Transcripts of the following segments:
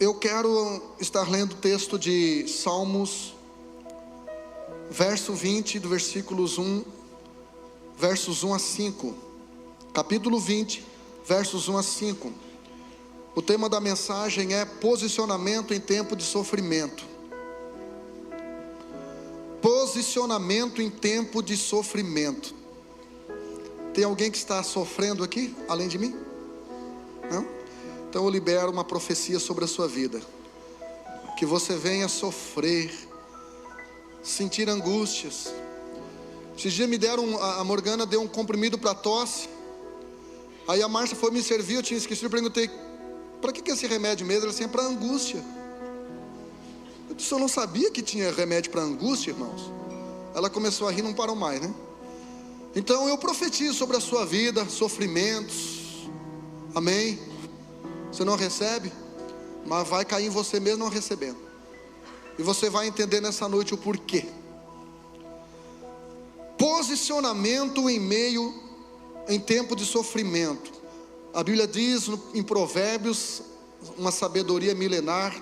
Eu quero estar lendo o texto de Salmos, verso 20, do versos 1 a 5. Capítulo 20, versos 1 a 5. O tema da mensagem é posicionamento em tempo de sofrimento. Posicionamento em tempo de sofrimento. Tem alguém que está sofrendo aqui, além de mim? Não? Então eu libero uma profecia sobre a sua vida. Que você venha sofrer, sentir angústias. Esses dias me deram, a Morgana deu um comprimido para tosse. Aí a Márcia foi me servir, eu tinha esquecido, eu perguntei: para que é esse remédio mesmo? Ela disse: é para angústia. Eu disse: eu não sabia que tinha remédio para angústia, irmãos. Ela começou a rir, não parou mais, né? Então eu profetizo sobre a sua vida, sofrimentos. Amém? Você não recebe, mas vai cair em você mesmo não recebendo. E você vai entender nessa noite o porquê. Posicionamento em tempo de sofrimento. A Bíblia diz em Provérbios, uma sabedoria milenar,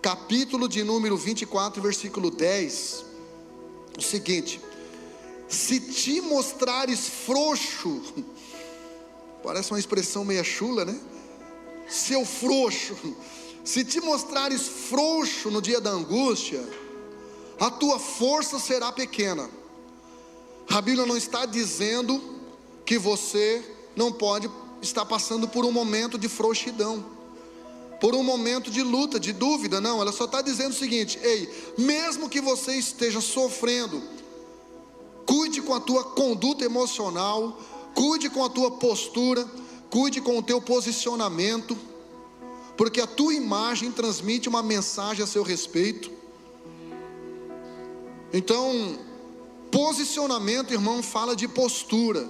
capítulo de número 24, versículo 10, o seguinte: se te mostrares frouxo, parece uma expressão meia chula, né? Seu frouxo, se te mostrares frouxo no dia da angústia, a tua força será pequena. A Bíblia não está dizendo que você não pode estar passando por um momento de frouxidão, por um momento de luta, de dúvida. Não, ela só está dizendo o seguinte: ei, mesmo que você esteja sofrendo, cuide com a tua conduta emocional, cuide com a tua postura, cuide com o teu posicionamento, porque a tua imagem transmite uma mensagem a seu respeito. Então, posicionamento, irmão, fala de postura.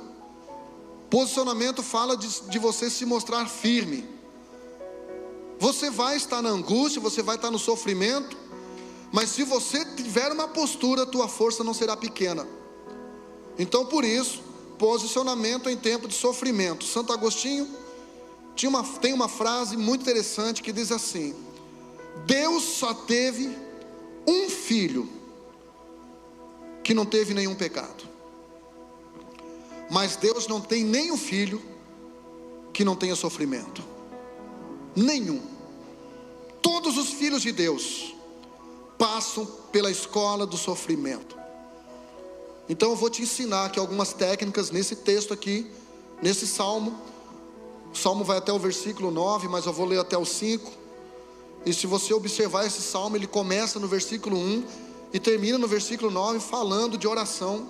Posicionamento fala de você se mostrar firme. Você vai estar na angústia, você vai estar no sofrimento, mas se você tiver uma postura, a tua força não será pequena. Então, por isso, posicionamento em tempo de sofrimento. Santo Agostinho tem uma frase muito interessante que diz assim: Deus só teve um filho que não teve nenhum pecado, mas Deus não tem nenhum filho que não tenha sofrimento. Nenhum. Todos os filhos de Deus passam pela escola do sofrimento. Então eu vou te ensinar aqui algumas técnicas nesse texto aqui, nesse salmo. O salmo vai até o versículo 9, mas eu vou ler até o 5. E se você observar esse salmo, ele começa no versículo 1 e termina no versículo 9 falando de oração.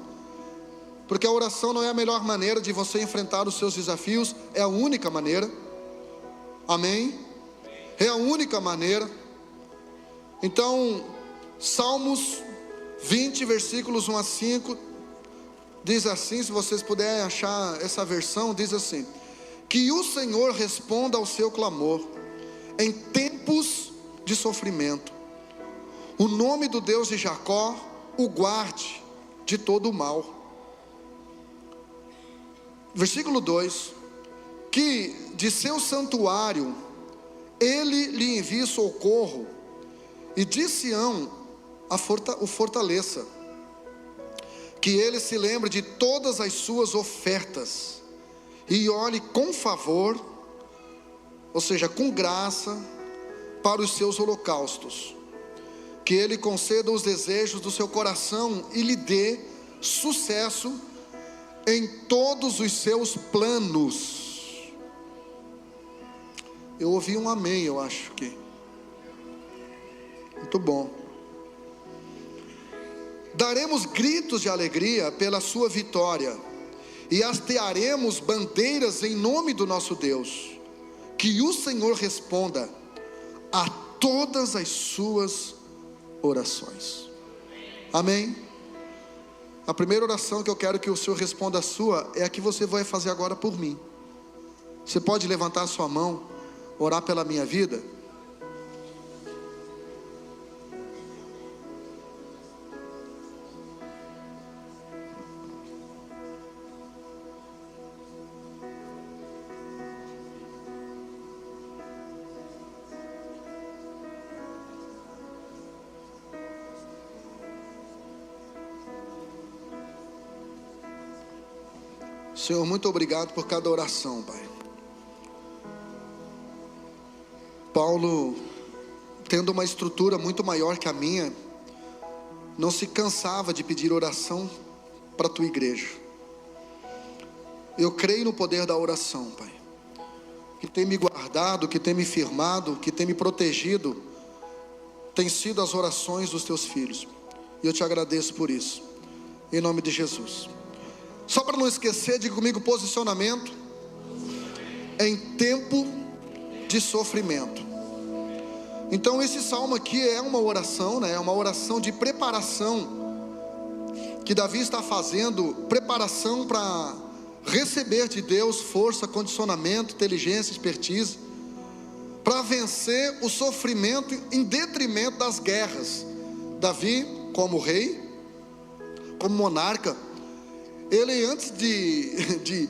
Porque a oração não é a melhor maneira de você enfrentar os seus desafios, é a única maneira. Amém? É a única maneira. Então, Salmos 20, versículos 1 a 5, diz assim, se vocês puderem achar essa versão, diz assim: que o Senhor responda ao seu clamor em tempos de sofrimento. O nome do Deus de Jacó o guarde de todo o mal. Versículo 2: que de seu santuário ele lhe envie socorro, e de Sião o fortaleça. Que ele se lembre de todas as suas ofertas e olhe com favor, ou seja, com graça, para os seus holocaustos. Que ele conceda os desejos do seu coração e lhe dê sucesso em todos os seus planos. Eu ouvi um amém, eu acho que. Muito bom. Daremos gritos de alegria pela sua vitória, e hastearemos bandeiras em nome do nosso Deus. Que o Senhor responda a todas as suas orações. Amém? A primeira oração que eu quero que o Senhor responda a sua é a que você vai fazer agora por mim. Você pode levantar a sua mão, orar pela minha vida? Senhor, muito obrigado por cada oração, Pai. Paulo, tendo uma estrutura muito maior que a minha, não se cansava de pedir oração para a tua igreja. Eu creio no poder da oração, Pai, que tem me guardado, que tem me firmado, que tem me protegido, tem sido as orações dos teus filhos, e eu te agradeço por isso, em nome de Jesus. Só para não esquecer, diga comigo: posicionamento em tempo de sofrimento. Então esse salmo aqui é uma oração, né? É uma oração de preparação, que Davi está fazendo, preparação para receber de Deus força, condicionamento, inteligência, expertise, para vencer o sofrimento em detrimento das guerras. Davi, como rei, como monarca, ele antes de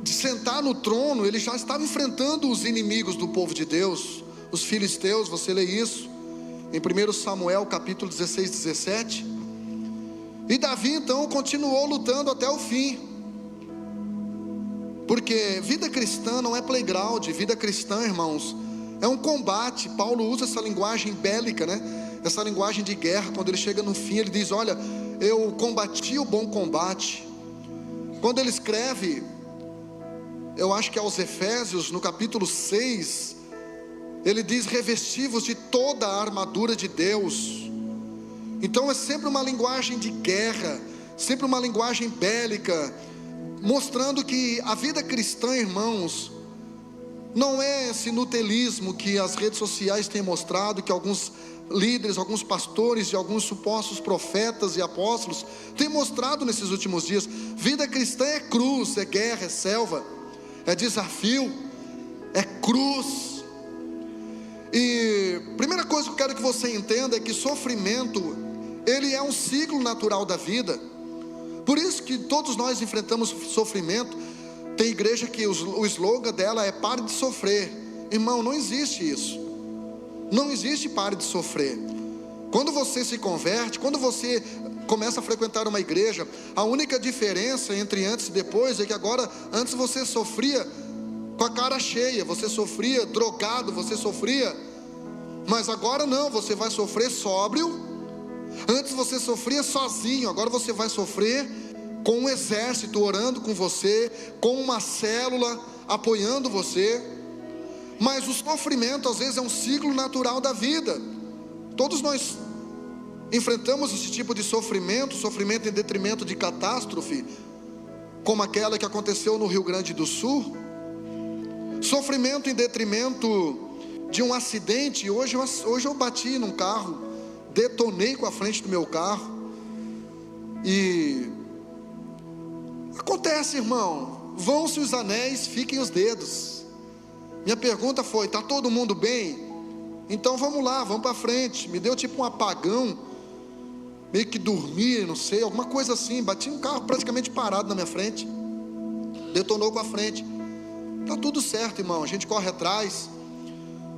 sentar no trono, ele já estava enfrentando os inimigos do povo de Deus, os filisteus. Você lê isso em 1 Samuel capítulo 16, 17. E Davi então continuou lutando até o fim, porque vida cristã não é playground. Vida cristã, irmãos, é um combate. Paulo usa essa linguagem bélica, né? Essa linguagem de guerra. Quando ele chega no fim, ele diz: olha, eu combati o bom combate. Quando ele escreve, eu acho que aos Efésios, no capítulo 6, ele diz: revestivos de toda a armadura de Deus. Então é sempre uma linguagem de guerra, sempre uma linguagem bélica, mostrando que a vida cristã, irmãos, não é esse nutelismo que as redes sociais têm mostrado, que alguns líderes, alguns pastores e alguns supostos profetas e apóstolos têm mostrado nesses últimos dias. Vida cristã é cruz, é guerra, é selva, é desafio, é cruz. E primeira coisa que eu quero que você entenda é que sofrimento, ele é um ciclo natural da vida. Por isso que todos nós enfrentamos sofrimento. Tem igreja que o slogan dela é: pare de sofrer. Irmão, não existe isso. Não existe pare de sofrer. Quando você se converte, quando você começa a frequentar uma igreja, a única diferença entre antes e depois é que agora, antes você sofria com a cara cheia, você sofria drogado, você sofria, mas agora não, você vai sofrer sóbrio. Antes você sofria sozinho, agora você vai sofrer com um exército orando com você, com uma célula apoiando você. Mas o sofrimento às vezes é um ciclo natural da vida. Todos nós enfrentamos esse tipo de sofrimento, sofrimento em detrimento de catástrofe, como aquela que aconteceu no Rio Grande do Sul, sofrimento em detrimento de um acidente. Hoje eu bati num carro, detonei com a frente do meu carro, e acontece, irmão, vão-se os anéis, fiquem os dedos. Minha pergunta foi: está todo mundo bem? Então vamos lá, vamos para frente. Me deu tipo um apagão, meio que dormi, não sei, alguma coisa assim. Bati um carro praticamente parado na minha frente, detonou com a frente. Está tudo certo, irmão, a gente corre atrás.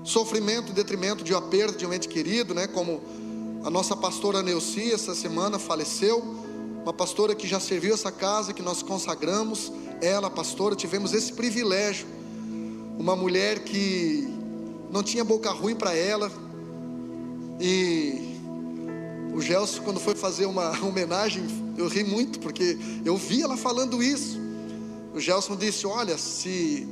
Sofrimento em detrimento de uma perda de um ente querido, né? Como a nossa pastora Neuci, essa semana faleceu. Uma pastora que já serviu essa casa, que nós consagramos. Ela, pastora, tivemos esse privilégio. Uma mulher que não tinha boca ruim para ela. E o Gelson, quando foi fazer uma homenagem, eu ri muito, porque eu vi ela falando isso. O Gerson disse: olha, se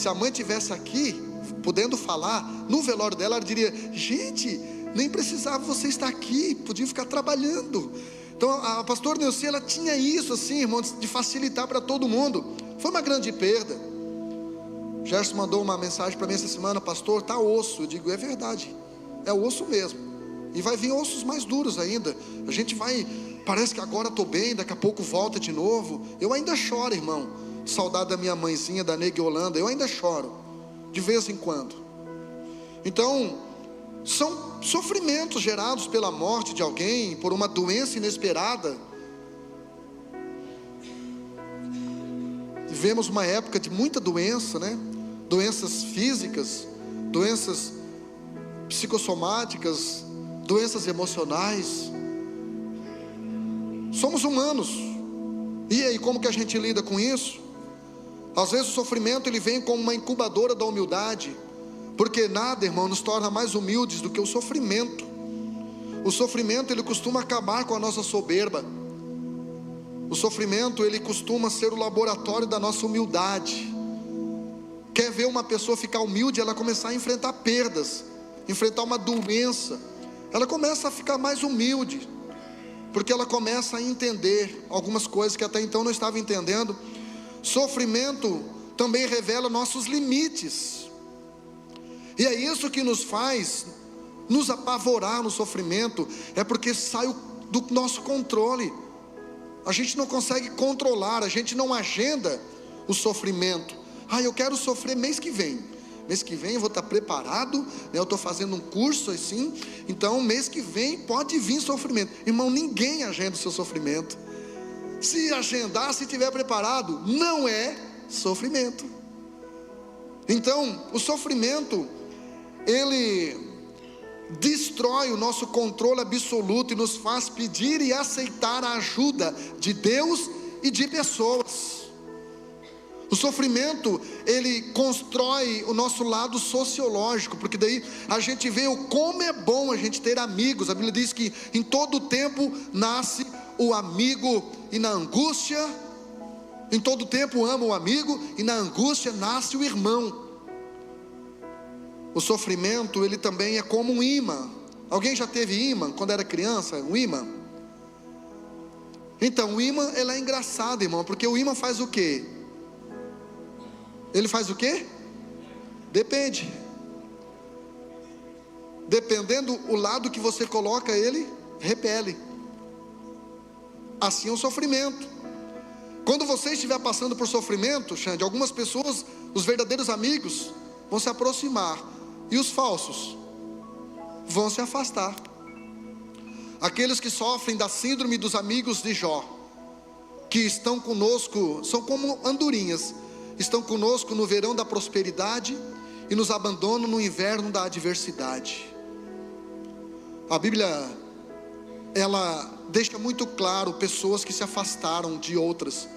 a mãe tivesse aqui, podendo falar, no velório dela, ela diria: gente, nem precisava você estar aqui, podia ficar trabalhando. Então a pastora Neuci, ela tinha isso assim, irmão, de facilitar para todo mundo. Foi uma grande perda. Gerson mandou uma mensagem para mim essa semana: pastor, está osso. Eu digo: é verdade, é osso mesmo, e vai vir ossos mais duros ainda. A gente vai, parece que agora estou bem, daqui a pouco volta de novo. Eu ainda choro, irmão, saudade da minha mãezinha, da Nega Holanda. Eu ainda choro, de vez em quando. Então, são sofrimentos gerados pela morte de alguém, por uma doença inesperada. Vivemos uma época de muita doença, né? Doenças físicas, doenças psicossomáticas, doenças emocionais. Somos humanos, E aí, como que a gente lida com isso? Às vezes o sofrimento ele vem como uma incubadora da humildade, porque nada, irmão, nos torna mais humildes do que o sofrimento. O sofrimento ele costuma acabar com a nossa soberba. O sofrimento ele costuma ser o laboratório da nossa humildade. Quer ver uma pessoa ficar humilde? Ela começar a enfrentar perdas, enfrentar uma doença. Ela começa a ficar mais humilde, porque ela começa a entender algumas coisas que até então não estava entendendo. Sofrimento também revela nossos limites, e é isso que nos faz nos apavorar no sofrimento, é porque sai do nosso controle. A gente não consegue controlar, a gente não agenda o sofrimento. Eu quero sofrer mês que vem eu vou estar preparado, né? Eu estou fazendo um curso assim, então mês que vem pode vir sofrimento. Irmão, ninguém agenda o seu sofrimento. Se agendar, se estiver preparado, não é sofrimento. Então, o sofrimento, ele destrói o nosso controle absoluto e nos faz pedir e aceitar a ajuda de Deus e de pessoas. O sofrimento, ele constrói o nosso lado sociológico, porque daí a gente vê o como é bom a gente ter amigos. A Bíblia diz que em todo tempo nasce o amigo, e na angústia, em todo tempo ama o amigo, e na angústia nasce o irmão. O sofrimento, ele também é como um imã. Alguém já teve imã quando era criança? Um imã? Então, o imã, ele é engraçado, irmão, porque o imã faz o quê? Ele faz o quê? Depende. Dependendo o lado que você coloca, ele repele. Assim é o sofrimento. Quando você estiver passando por sofrimento, Xande, algumas pessoas, os verdadeiros amigos, vão se aproximar, e os falsos vão se afastar. Aqueles que sofrem da síndrome dos amigos de Jó, que estão conosco, são como andorinhas, estão conosco no verão da prosperidade e nos abandonam no inverno da adversidade. A Bíblia, ela deixa muito claro pessoas que se afastaram de outras,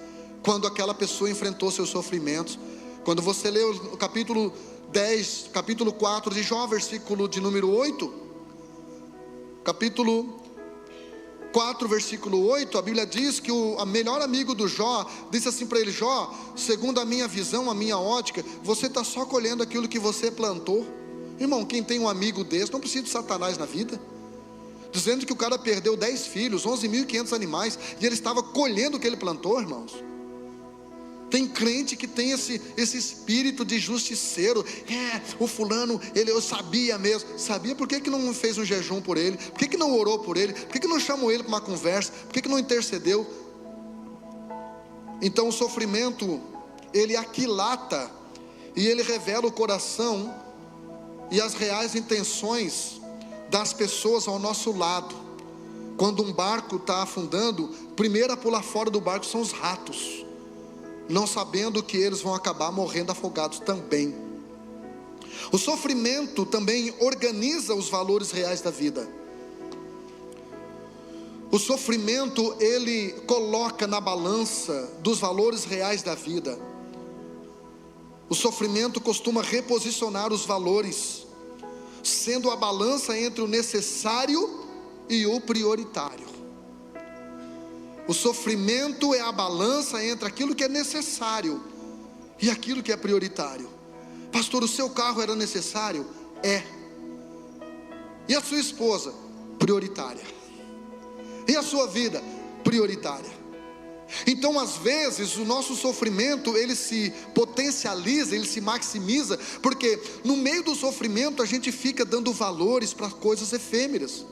quando aquela pessoa enfrentou seus sofrimentos. Quando você lê o capítulo 10, capítulo 4 de Jó, versículo de número 8, capítulo 4, versículo 8, a Bíblia diz que o melhor amigo do Jó disse assim para ele: Jó, segundo a minha visão, a minha ótica, você está só colhendo aquilo que você plantou. Irmão, quem tem um amigo desse não precisa de Satanás na vida. Dizendo que o cara perdeu 10 filhos, 11.500 animais, e ele estava colhendo o que ele plantou, irmãos. Tem crente que tem esse espírito de justiceiro. O fulano, eu sabia mesmo. Sabia, por que não fez um jejum por ele? Por que não orou por ele? Por que não chamou ele para uma conversa? Por que não intercedeu? Então o sofrimento, ele aquilata, e ele revela o coração e as reais intenções das pessoas ao nosso lado. Quando um barco está afundando, primeiro a pular fora do barco são os ratos, não sabendo que eles vão acabar morrendo afogados também. O sofrimento também organiza os valores reais da vida. O sofrimento, ele coloca na balança dos valores reais da vida. O sofrimento costuma reposicionar os valores, sendo a balança entre o necessário e o prioritário. O sofrimento é a balança entre aquilo que é necessário e aquilo que é prioritário. Pastor, o seu carro era necessário? É. E a sua esposa? Prioritária. E a sua vida? Prioritária. Então, às vezes, o nosso sofrimento, ele se potencializa, ele se maximiza, porque no meio do sofrimento a gente fica dando valores para coisas efêmeras,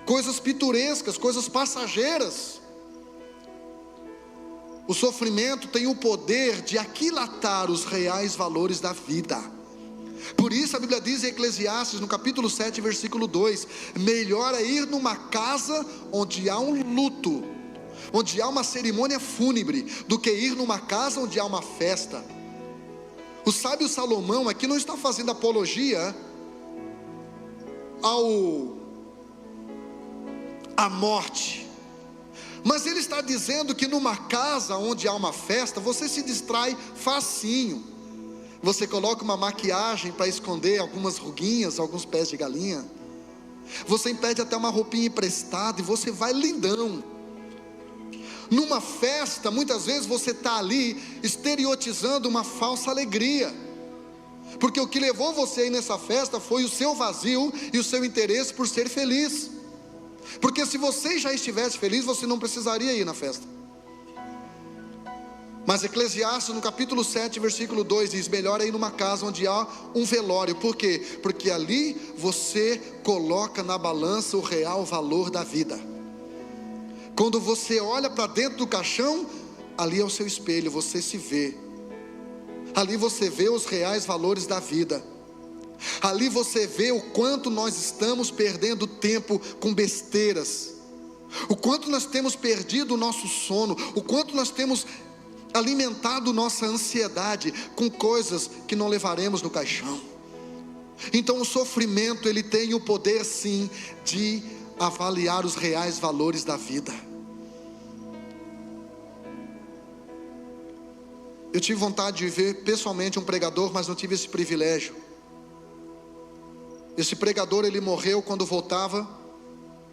coisas pitorescas, coisas passageiras. O sofrimento tem o poder de aquilatar os reais valores da vida. Por isso a Bíblia diz em Eclesiastes, no capítulo 7, versículo 2: melhor é ir numa casa onde há um luto, onde há uma cerimônia fúnebre, do que ir numa casa onde há uma festa. O sábio Salomão aqui não está fazendo apologia à morte, Mas ele está dizendo que numa casa onde há uma festa, você se distrai facinho. Você coloca uma maquiagem para esconder algumas ruguinhas, alguns pés de galinha. Você pede até uma roupinha emprestada e você vai lindão. Numa festa, muitas vezes você está ali estereotizando uma falsa alegria. Porque o que levou você aí nessa festa foi o seu vazio e o seu interesse por ser feliz. Porque se você já estivesse feliz, você não precisaria ir na festa. Mas Eclesiastes no capítulo 7, versículo 2 diz: melhor é ir numa casa onde há um velório. Por quê? Porque ali você coloca na balança o real valor da vida. Quando você olha para dentro do caixão, ali é o seu espelho, você se vê. Ali você vê os reais valores da vida. Ali você vê o quanto nós estamos perdendo tempo com besteiras, o quanto nós temos perdido o nosso sono, o quanto nós temos alimentado nossa ansiedade com coisas que não levaremos no caixão. Então o sofrimento, ele tem o poder sim de avaliar os reais valores da vida. Eu tive vontade de ver pessoalmente um pregador, mas não tive esse privilégio. Esse pregador, ele morreu quando voltava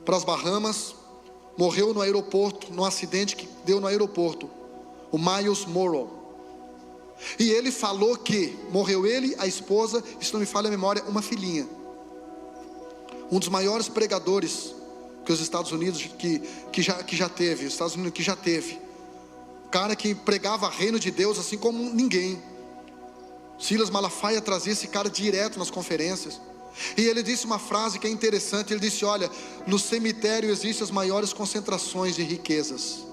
para as Bahamas. Morreu no aeroporto, num acidente que deu no aeroporto, o Miles Monroe. E ele falou que morreu ele, a esposa, se não me falha a memória, uma filhinha. Um dos maiores pregadores que os Estados Unidos que já teve, os Estados Unidos que já teve. Cara que pregava o reino de Deus assim como ninguém. Silas Malafaia trazia esse cara direto nas conferências. E ele disse uma frase que é interessante. Ele disse: olha, no cemitério existem as maiores concentrações de riquezas,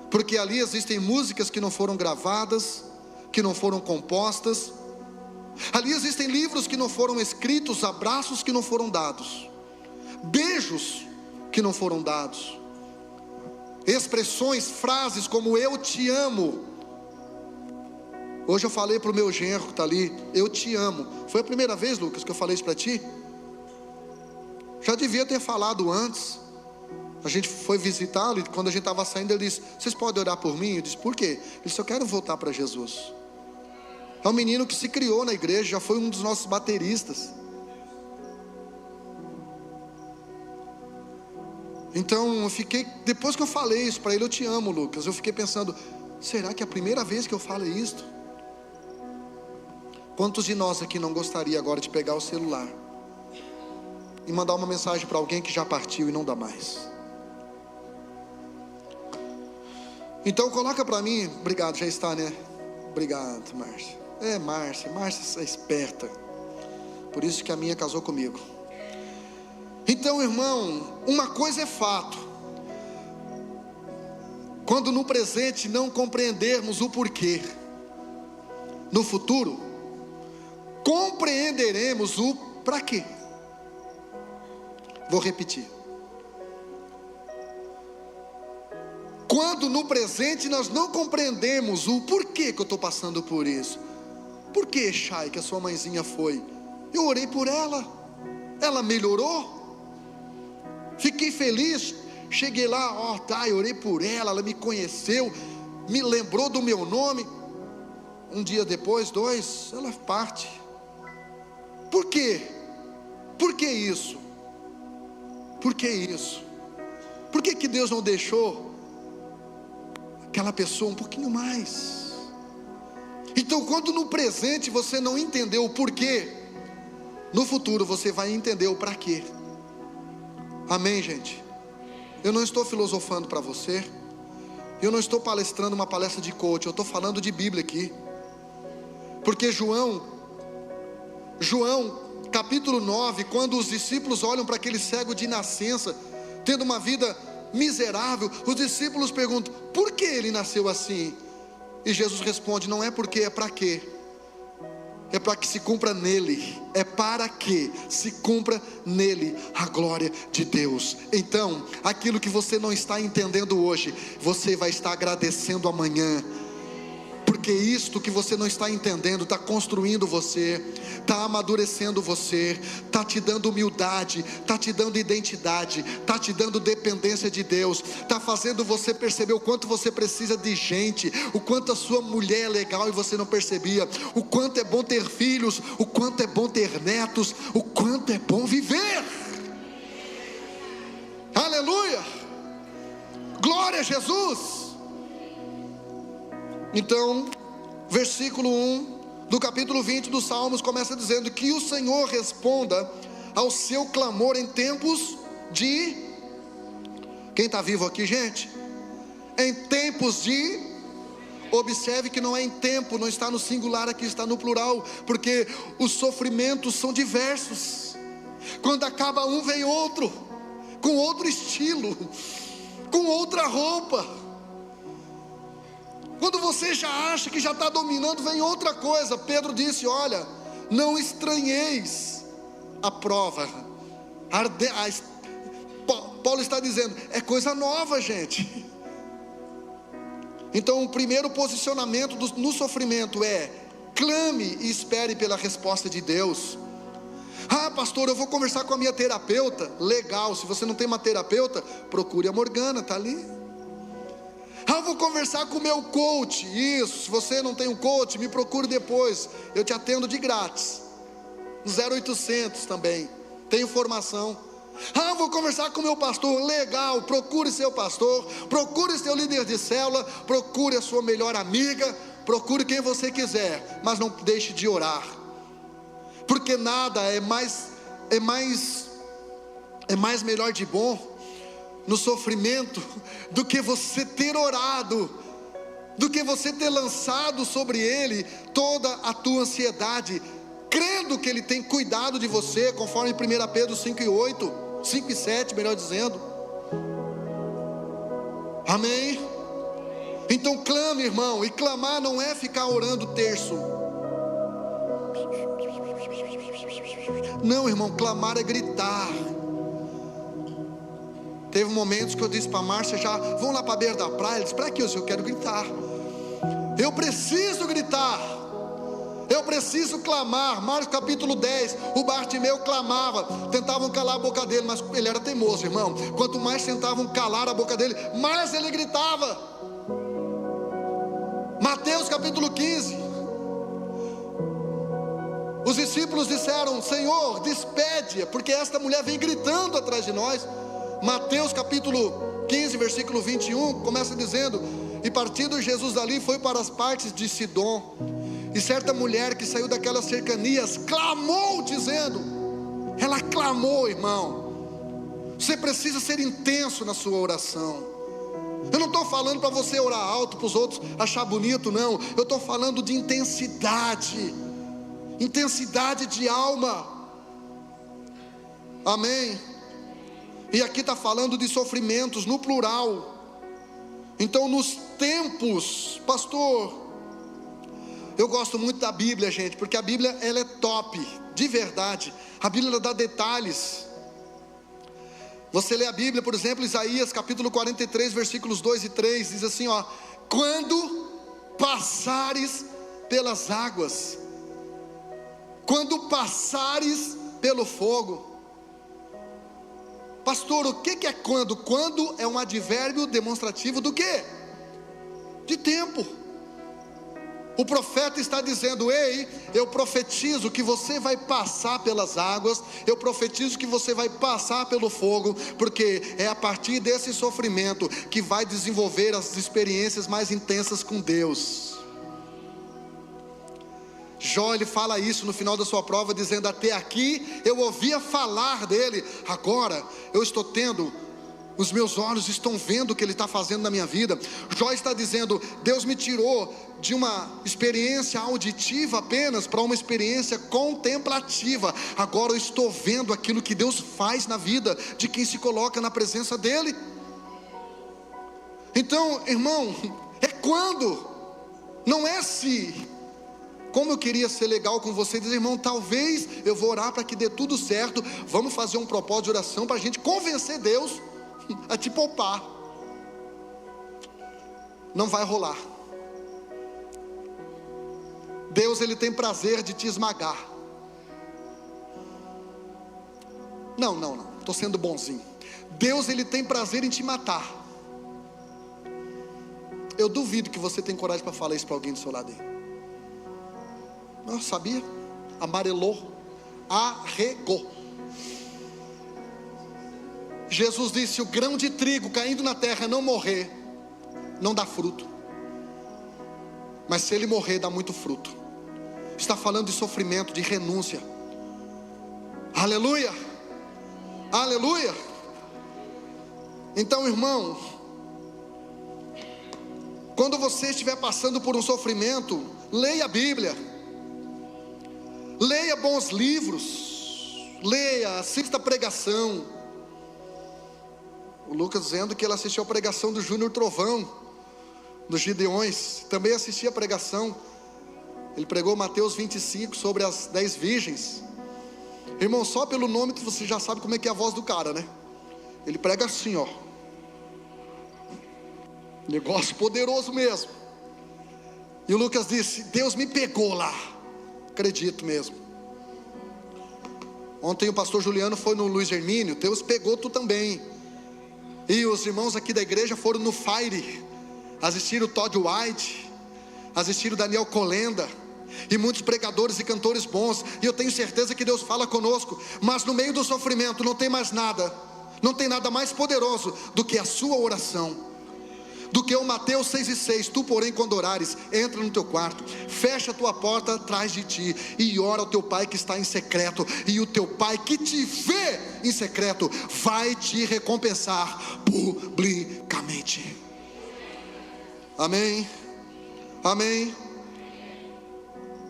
porque ali existem músicas que não foram gravadas, que não foram compostas. Ali existem livros que não foram escritos, abraços que não foram dados, beijos que não foram dados, expressões, frases como eu te amo. Hoje eu falei para o meu genro que está ali: eu te amo. Foi a primeira vez, Lucas, que eu falei isso para ti? Já devia ter falado antes. A gente foi visitá-lo e quando a gente estava saindo, ele disse: vocês podem orar por mim? Eu disse: por quê? Ele disse: eu quero voltar para Jesus. É um menino que se criou na igreja, já foi um dos nossos bateristas. Então eu fiquei, depois que eu falei isso para ele: eu te amo, Lucas, eu fiquei pensando: será que é a primeira vez que eu falo isto? Quantos de nós aqui não gostaria agora de pegar o celular e mandar uma mensagem para alguém que já partiu e não dá mais? Então coloca para mim. Obrigado, já está, né? Obrigado, Márcia. Márcia é esperta. Por isso que a minha casou comigo. Então, irmão, uma coisa é fato: quando no presente não compreendermos o porquê, no futuro compreenderemos o para quê. Vou repetir. Quando no presente nós não compreendemos o porquê que eu estou passando por isso. Por que, Chay, que a sua mãezinha foi? Eu orei por ela, ela melhorou, fiquei feliz, cheguei lá, eu orei por ela, ela me conheceu, me lembrou do meu nome. Um dia depois, 2, ela parte. Por quê? Por que isso? Por que isso? Por que Deus não deixou aquela pessoa um pouquinho mais? Então, quando no presente você não entendeu o porquê, no futuro você vai entender o para quê. Amém, gente? Eu não estou filosofando para você, eu não estou palestrando uma palestra de coach, eu estou falando de Bíblia aqui. Porque João capítulo 9, quando os discípulos olham para aquele cego de nascença, tendo uma vida miserável, os discípulos perguntam: por que ele nasceu assim? E Jesus responde: não é porque, é para quê? É para que se cumpra nele, é para que se cumpra nele a glória de Deus. Então, aquilo que você não está entendendo hoje, você vai estar agradecendo amanhã, porque Porque isto que você não está entendendo está construindo você, está amadurecendo você, está te dando humildade, está te dando identidade, está te dando dependência de Deus, está fazendo você perceber o quanto você precisa de gente, o quanto a sua mulher é legal e você não percebia, o quanto é bom ter filhos, o quanto é bom ter netos, o quanto é bom viver. Aleluia, glória a Jesus. Então, versículo 1 do capítulo 20 dos Salmos começa dizendo que o Senhor responda ao seu clamor em tempos de... Quem está vivo aqui, gente? Em tempos de... Observe que não é em tempo, não está no singular aqui, está no plural, porque os sofrimentos são diversos. Quando acaba um, vem outro, com outro estilo, com outra roupa. Quando você já acha que já está dominando, vem outra coisa. Pedro disse: olha, não estranheis a prova. Paulo está dizendo, é coisa nova, gente. Então o primeiro posicionamento no sofrimento é: clame e espere pela resposta de Deus. Ah, pastor, eu vou conversar com a minha terapeuta. Legal, se você não tem uma terapeuta, procure a Morgana, está ali. Ah, eu vou conversar com o meu coach. Isso, se você não tem um coach, me procure depois, eu te atendo de grátis, 0800 também, tenho formação. Ah, eu vou conversar com o meu pastor. Legal, procure seu pastor, procure seu líder de célula, procure a sua melhor amiga, procure quem você quiser, mas não deixe de orar, porque nada é mais melhor de bom no sofrimento do que você ter orado, do que você ter lançado sobre Ele toda a tua ansiedade, crendo que Ele tem cuidado de você, conforme 1 Pedro 5 e 7, melhor dizendo. Amém? Então clame, irmão, e clamar não é ficar orando terço. Não, irmão, clamar é gritar. Teve momentos que eu disse para a Márcia, já, vamos lá para a beira da praia. Ele disse, para que eu quero gritar. Eu preciso gritar. Eu preciso clamar. Marcos capítulo 10, o Bartimeu clamava. Tentavam calar a boca dele, mas ele era teimoso, irmão. Quanto mais tentavam calar a boca dele, mais ele gritava. Mateus capítulo 15. Os discípulos disseram, Senhor, despede-a, porque esta mulher vem gritando atrás de nós. Mateus capítulo 15, versículo 21, começa dizendo: e partindo Jesus dali, foi para as partes de Sidom. E certa mulher que saiu daquelas cercanias clamou, dizendo, ela clamou, irmão. Você precisa ser intenso na sua oração. Eu não estou falando para você orar alto para os outros achar bonito, não. Eu estou falando de intensidade, intensidade de alma. Amém? E aqui está falando de sofrimentos no plural. Então nos tempos, pastor, eu gosto muito da Bíblia, gente, porque a Bíblia ela é top, de verdade. A Bíblia ela dá detalhes. Você lê a Bíblia, por exemplo, Isaías capítulo 43, versículos 2 e 3, diz assim, ó: quando passares pelas águas, quando passares pelo fogo. Pastor, o que é quando? Quando é um advérbio demonstrativo do quê? De tempo. O profeta está dizendo, ei, eu profetizo que você vai passar pelas águas, eu profetizo que você vai passar pelo fogo, porque é a partir desse sofrimento que vai desenvolver as experiências mais intensas com Deus. Jó, ele fala isso no final da sua prova, dizendo, até aqui eu ouvia falar dele, agora eu estou tendo, os meus olhos estão vendo o que ele está fazendo na minha vida. Jó está dizendo, Deus me tirou de uma experiência auditiva apenas para uma experiência contemplativa. Agora eu estou vendo aquilo que Deus faz na vida de quem se coloca na presença dele. Então, irmão, é quando, não é se. Como eu queria ser legal com você, dizer, irmão, talvez eu vou orar para que dê tudo certo, vamos fazer um propósito de oração para a gente convencer Deus a te poupar. Não vai rolar. Deus, Ele tem prazer de te esmagar. Não, estou sendo bonzinho. Deus, Ele tem prazer em te matar. Eu duvido que você tem coragem para falar isso para alguém do seu lado aí. Não, sabia? Amarelou, arregou. Jesus disse: o grão de trigo caindo na terra não morrer, não dá fruto. Mas se ele morrer, dá muito fruto. Está falando de sofrimento, de renúncia. Aleluia, aleluia. Então, irmão, quando você estiver passando por um sofrimento, leia a Bíblia, leia bons livros, leia, assista a pregação. O Lucas dizendo que ele assistiu a pregação do Júnior Trovão, dos Gideões. Também assisti a pregação. Ele pregou Mateus 25 sobre as 10 virgens. Irmão, só pelo nome você já sabe como é que é a voz do cara, né? Ele prega assim, ó. Negócio poderoso mesmo. E o Lucas disse: Deus me pegou lá. Acredito mesmo. Ontem o pastor Juliano foi no Luiz Hermínio. Deus pegou tu também. E os irmãos aqui da igreja foram no Fire, assistiram o Todd White, assistiram o Daniel Colenda, e muitos pregadores e cantores bons. E eu tenho certeza que Deus fala conosco. Mas no meio do sofrimento não tem mais nada, não tem nada mais poderoso do que a sua oração, do que o Mateus 6,6. Tu porém quando orares, entra no teu quarto, fecha a tua porta atrás de ti, e ora ao teu pai que está em secreto, e o teu pai que te vê em secreto vai te recompensar publicamente. Amém, amém.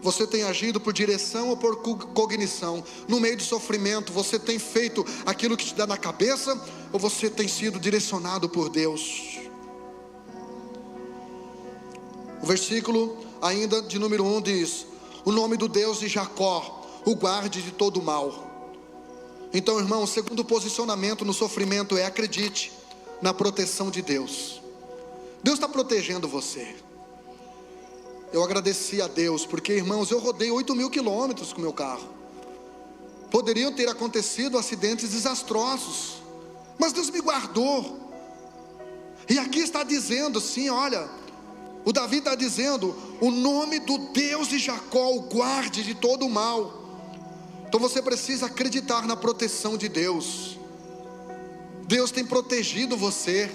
Você tem agido por direção ou por cognição? No meio do sofrimento, você tem feito aquilo que te dá na cabeça, ou você tem sido direcionado por Deus? O versículo ainda de número 1 diz: o nome do Deus de Jacó o guarde de todo mal. Então, irmão, o segundo posicionamento no sofrimento é: acredite na proteção de Deus. Deus está protegendo você. Eu agradeci a Deus, porque, irmãos, eu rodei 8.000 quilômetros com meu carro. Poderiam ter acontecido acidentes desastrosos, mas Deus me guardou. E aqui está dizendo assim, olha, o Davi está dizendo: o nome do Deus de Jacó o guarde de todo o mal. Então você precisa acreditar na proteção de Deus. Deus tem protegido você.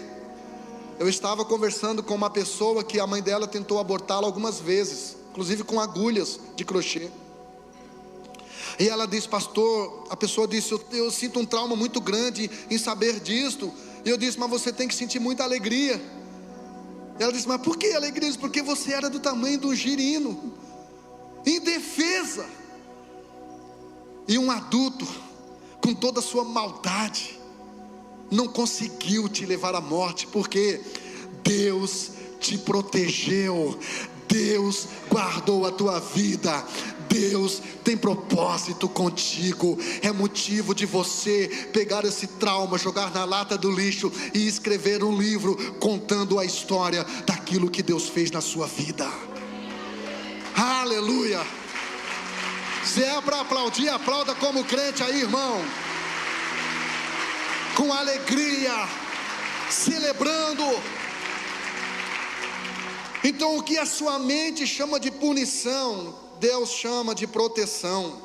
Eu estava conversando com uma pessoa que a mãe dela tentou abortá-la algumas vezes, inclusive com agulhas de crochê. E ela disse: pastor, a pessoa disse: eu sinto um trauma muito grande em saber disto. E eu disse: mas você tem que sentir muita alegria. Ela disse: mas por que alegria? Porque você era do tamanho de um girino, indefesa. E um adulto, com toda a sua maldade, não conseguiu te levar à morte, porque Deus te protegeu, Deus guardou a tua vida, Deus tem propósito contigo. É motivo de você pegar esse trauma, jogar na lata do lixo e escrever um livro contando a história daquilo que Deus fez na sua vida. Aleluia. Se é para aplaudir, aplauda como crente aí, irmão, com alegria, celebrando. Então, o que a sua mente chama de punição, Deus chama de proteção.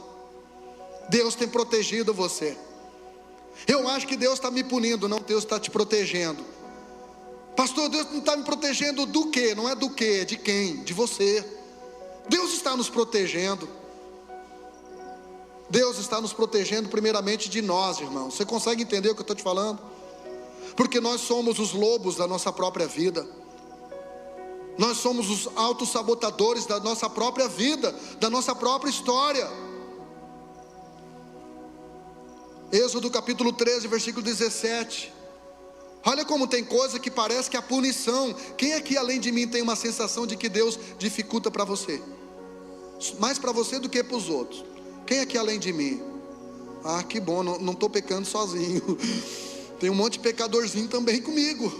Deus tem protegido você. Eu acho que Deus está me punindo. Não, Deus está te protegendo. Pastor, Deus não está me protegendo do quê? Não é do quê, é de quem? De você. Deus está nos protegendo. Deus está nos protegendo primeiramente de nós, irmão. Você consegue entender o que eu estou te falando? Porque nós somos os lobos da nossa própria vida. Nós somos os autossabotadores da nossa própria vida, da nossa própria história. Êxodo capítulo 13, versículo 17. Olha como tem coisa que parece que é a punição. Quem aqui além de mim tem uma sensação de que Deus dificulta para você? Mais para você do que para os outros. Quem aqui além de mim? Ah, que bom, não estou pecando sozinho. Tem um monte de pecadorzinho também comigo.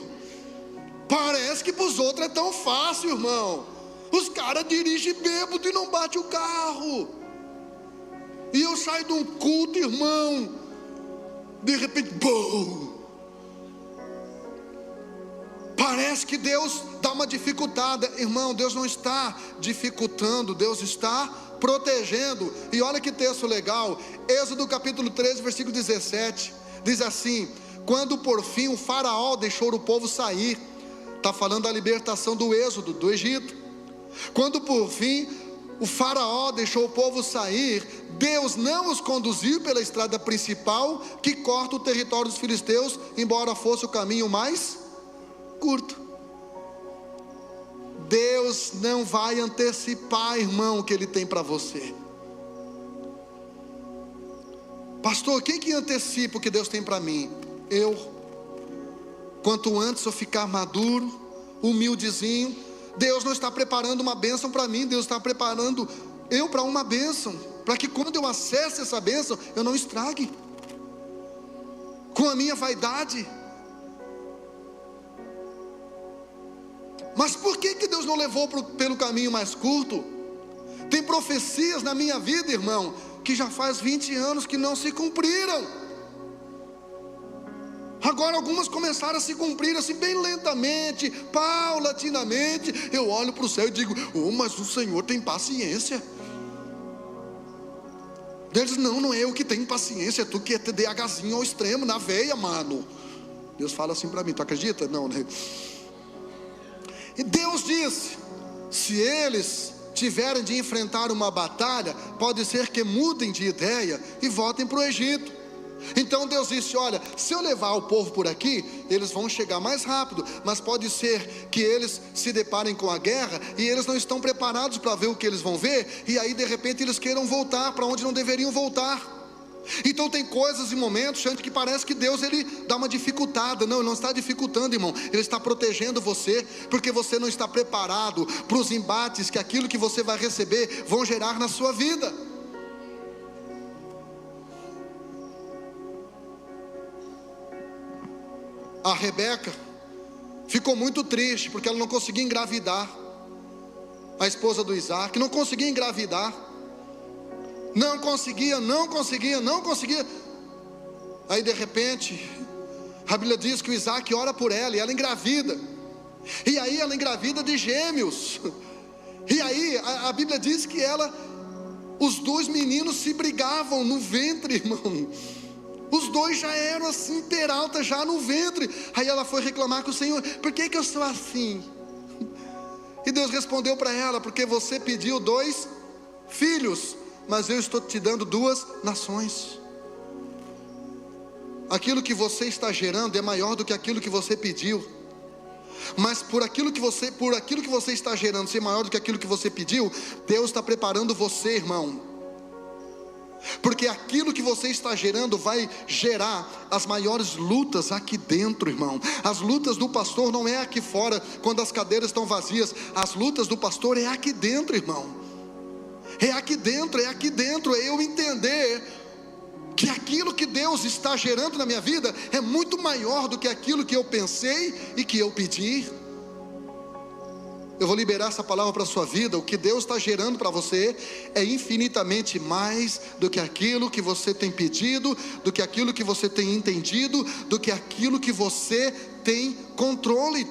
Parece que para os outros é tão fácil, irmão. Os caras dirigem bêbado e não bate o carro. E eu saio de um culto, irmão, de repente, bum! Parece que Deus dá uma dificultada. Irmão, Deus não está dificultando, Deus está protegendo. E olha que texto legal, Êxodo capítulo 13, versículo 17, diz assim: quando por fim o faraó deixou o povo sair, está falando da libertação do êxodo, do Egito. Quando por fim o faraó deixou o povo sair, Deus não os conduziu pela estrada principal que corta o território dos filisteus, embora fosse o caminho mais curto. Deus não vai antecipar, irmão, o que Ele tem para você. Pastor, quem que antecipa o que Deus tem para mim? Eu. Quanto antes eu ficar maduro, humildezinho, Deus não está preparando uma bênção para mim, Deus está preparando eu para uma bênção, para que quando eu acesse essa bênção, eu não estrague com a minha vaidade. Mas por que Deus não levou pelo caminho mais curto? Tem profecias na minha vida, irmão, que já faz 20 anos que não se cumpriram. Agora algumas começaram a se cumprir assim bem lentamente, paulatinamente. Eu olho para o céu e digo: oh, mas o Senhor tem paciência. Deus: não é eu que tenho paciência, é tu que é TDAHzinho ao extremo, na veia, mano. Deus fala assim para mim, tu acredita? Não, né? E Deus disse: se eles tiverem de enfrentar uma batalha, pode ser que mudem de ideia e voltem para o Egito. Então Deus disse: olha, se eu levar o povo por aqui, eles vão chegar mais rápido, mas pode ser que eles se deparem com a guerra e eles não estão preparados para ver o que eles vão ver, e aí de repente eles queiram voltar para onde não deveriam voltar. Então tem coisas e momentos, gente, que parece que Deus ele dá uma dificultada. Não, Ele não está dificultando, irmão, Ele está protegendo você, porque você não está preparado para os embates que aquilo que você vai receber vão gerar na sua vida. A Rebeca ficou muito triste, porque ela não conseguia engravidar. A esposa do Isaac não conseguia engravidar. Não conseguia. Aí de repente, a Bíblia diz que o Isaac ora por ela e ela engravida. E aí ela engravida de gêmeos. E aí a Bíblia diz que os dois meninos se brigavam no ventre, irmão. Os dois já eram assim, peralta, já no ventre. Aí ela foi reclamar com o Senhor: por que eu sou assim? E Deus respondeu para ela: porque você pediu 2 filhos, mas eu estou te dando 2 nações. Aquilo que você está gerando é maior do que aquilo que você pediu. Mas por aquilo que você está gerando ser maior do que aquilo que você pediu, Deus está preparando você, irmão. Porque aquilo que você está gerando vai gerar as maiores lutas aqui dentro, irmão. As lutas do pastor não é aqui fora, quando as cadeiras estão vazias. As lutas do pastor é aqui dentro, irmão. É aqui dentro, é eu entender que aquilo que Deus está gerando na minha vida é muito maior do que aquilo que eu pensei e que eu pedi. Eu vou liberar essa palavra para a sua vida. O que Deus está gerando para você é infinitamente mais do que aquilo que você tem pedido, do que aquilo que você tem entendido, do que aquilo que você tem controle.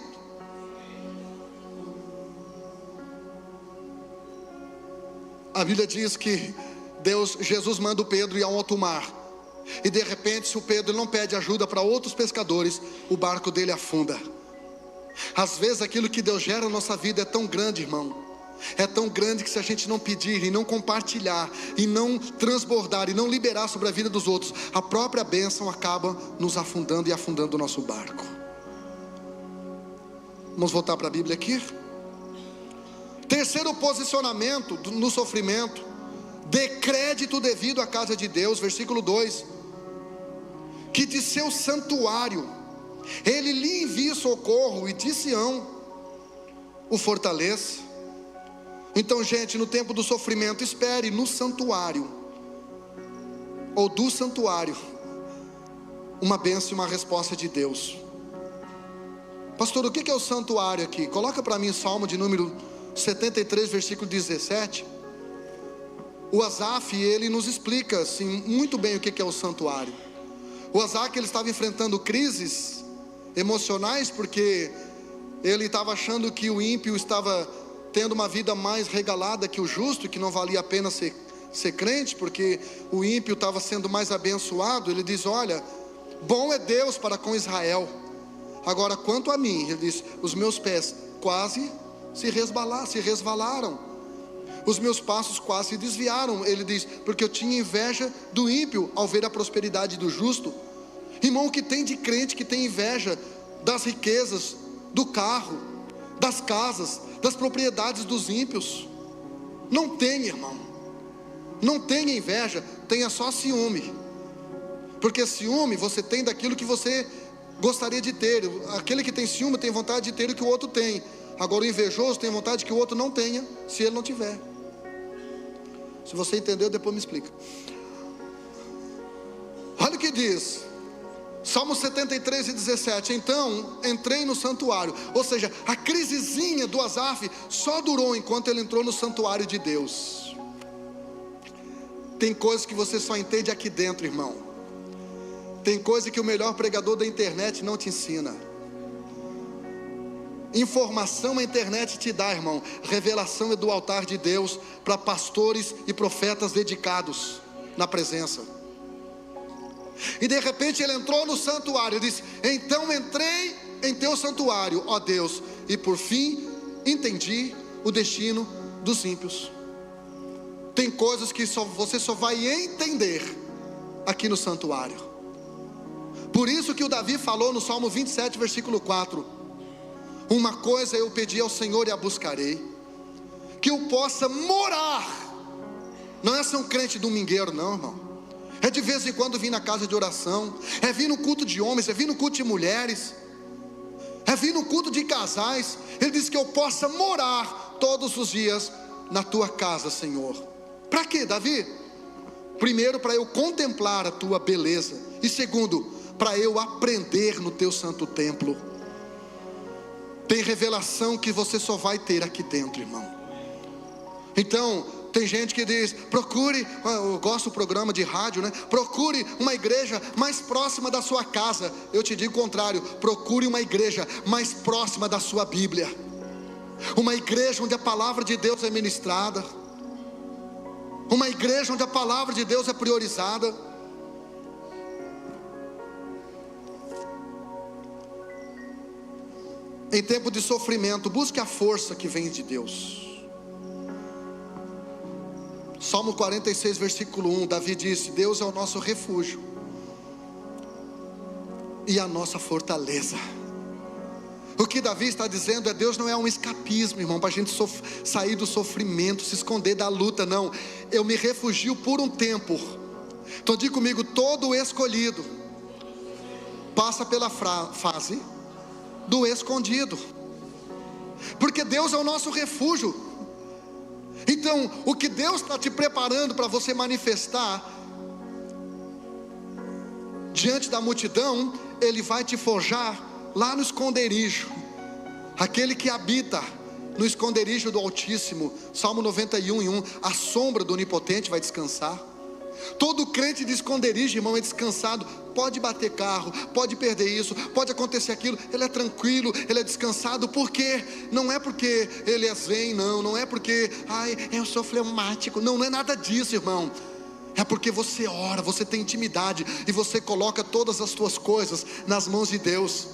A Bíblia diz que Jesus manda o Pedro ir ao alto mar, e de repente, se o Pedro não pede ajuda para outros pescadores, o barco dele afunda. Às vezes aquilo que Deus gera na nossa vida é tão grande, irmão, é tão grande que se a gente não pedir e não compartilhar e não transbordar e não liberar sobre a vida dos outros, a própria bênção acaba nos afundando e afundando o nosso barco. Vamos voltar para a Bíblia aqui. Terceiro posicionamento no sofrimento: dê crédito devido à casa de Deus. Versículo 2: que de seu santuário Ele lhe envie socorro, e de Sião o fortaleça. Então, gente, no tempo do sofrimento, espere no santuário, ou do santuário, uma bênção e uma resposta de Deus. Pastor, o que é o santuário aqui? Coloca para mim Salmo de número 73, versículo 17, o Asaf, ele nos explica assim, muito bem o que é o santuário. O Asaf, ele estava enfrentando crises emocionais, porque ele estava achando que o ímpio estava tendo uma vida mais regalada que o justo, que não valia a pena ser crente, porque o ímpio estava sendo mais abençoado. Ele diz: olha, bom é Deus para com Israel, agora quanto a mim, ele diz, os meus pés quase se resvalaram, os meus passos quase se desviaram. Ele diz, porque eu tinha inveja do ímpio ao ver a prosperidade do justo. Irmão, o que tem de crente que tem inveja das riquezas, do carro, das casas, das propriedades dos ímpios? Não tem, irmão, não tenha inveja, tenha só ciúme, porque ciúme você tem daquilo que você gostaria de ter. Aquele que tem ciúme tem vontade de ter o que o outro tem. Agora o invejoso tem vontade que o outro não tenha, se ele não tiver. Se você entendeu, depois me explica. Olha o que diz Salmo 73 e 17. Então entrei no santuário. Ou seja, a crisezinha do Asaf só durou enquanto ele entrou no santuário de Deus. Tem coisas que você só entende aqui dentro, irmão. Tem coisa que o melhor pregador da internet não te ensina. Informação a internet te dá, irmão. Revelação é do altar de Deus, para pastores e profetas dedicados na presença. E de repente ele entrou no santuário, disse: então entrei em teu santuário, ó Deus, e por fim entendi o destino dos ímpios. Tem coisas que você só vai entender aqui no santuário. Por isso que o Davi falou no Salmo 27, versículo 4: uma coisa eu pedi ao Senhor e a buscarei, que eu possa morar. Não é ser um crente domingueiro não, irmão. É de vez em quando vir na casa de oração, é vir no culto de homens, é vir no culto de mulheres, é vir no culto de casais. Ele diz que eu possa morar todos os dias na tua casa, Senhor. Para quê, Davi? Primeiro, para eu contemplar a tua beleza, e segundo, para eu aprender no teu santo templo. Tem revelação que você só vai ter aqui dentro, irmão. Então, tem gente que diz: procure, eu gosto do programa de rádio, né? Procure uma igreja mais próxima da sua casa. Eu te digo o contrário: procure uma igreja mais próxima da sua Bíblia. Uma igreja onde a palavra de Deus é ministrada. Uma igreja onde a palavra de Deus é priorizada. Em tempo de sofrimento, busque a força que vem de Deus. Salmo 46, versículo 1, Davi disse: Deus é o nosso refúgio e a nossa fortaleza. O que Davi está dizendo é: Deus não é um escapismo, irmão, para a gente sair do sofrimento, se esconder da luta, não. Eu me refugio por um tempo. Então diga comigo: todo escolhido passa pela fase do escondido, porque Deus é o nosso refúgio. Então, o que Deus está te preparando para você manifestar diante da multidão, Ele vai te forjar lá no esconderijo. Aquele que habita no esconderijo do Altíssimo, Salmo 91:1, a sombra do Onipotente vai descansar. Todo crente de esconderijo, irmão, é descansado. Pode bater carro, pode perder isso, pode acontecer aquilo, ele é tranquilo, ele é descansado. Por quê? Não é porque ele é zen, não é porque eu sou fleumático, não é nada disso, irmão. É porque você ora, você tem intimidade e você coloca todas as suas coisas nas mãos de Deus.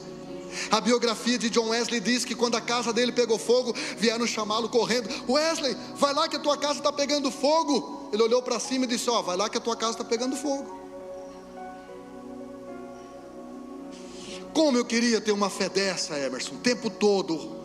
A biografia de John Wesley diz que quando a casa dele pegou fogo, vieram chamá-lo correndo: Wesley, vai lá que a tua casa está pegando fogo. Ele olhou para cima e disse: vai lá que a tua casa está pegando fogo. Como eu queria ter uma fé dessa, Emerson, o tempo todo.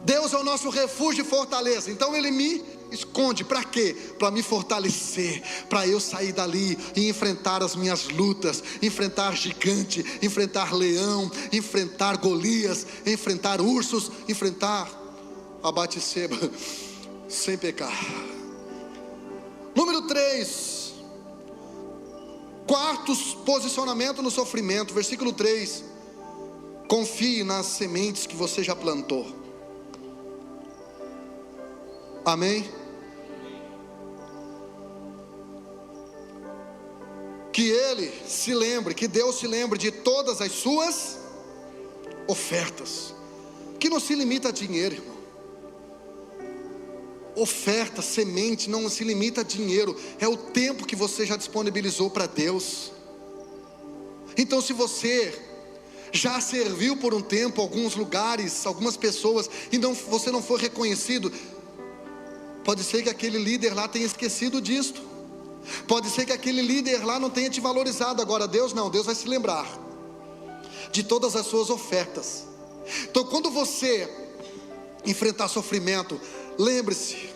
Deus é o nosso refúgio e fortaleza. Então Ele me esconde, para quê? Para me fortalecer, para eu sair dali e enfrentar as minhas lutas, enfrentar gigante, enfrentar leão, enfrentar Golias, enfrentar ursos, enfrentar a Batseba sem pecar. Número 3, quarto posicionamento no sofrimento, versículo 3: Confie nas sementes que você já plantou. Amém? Que Ele se lembre, que Deus se lembre de todas as suas ofertas, que não se limita a dinheiro, irmão. Oferta, semente, não se limita a dinheiro, é o tempo que você já disponibilizou para Deus. Então, se você já serviu por um tempo alguns lugares, algumas pessoas, e você não foi reconhecido, pode ser que aquele líder lá tenha esquecido disto, pode ser que aquele líder lá não tenha te valorizado. Agora Deus não, Deus vai se lembrar de todas as suas ofertas. Então, quando você enfrentar sofrimento, lembre-se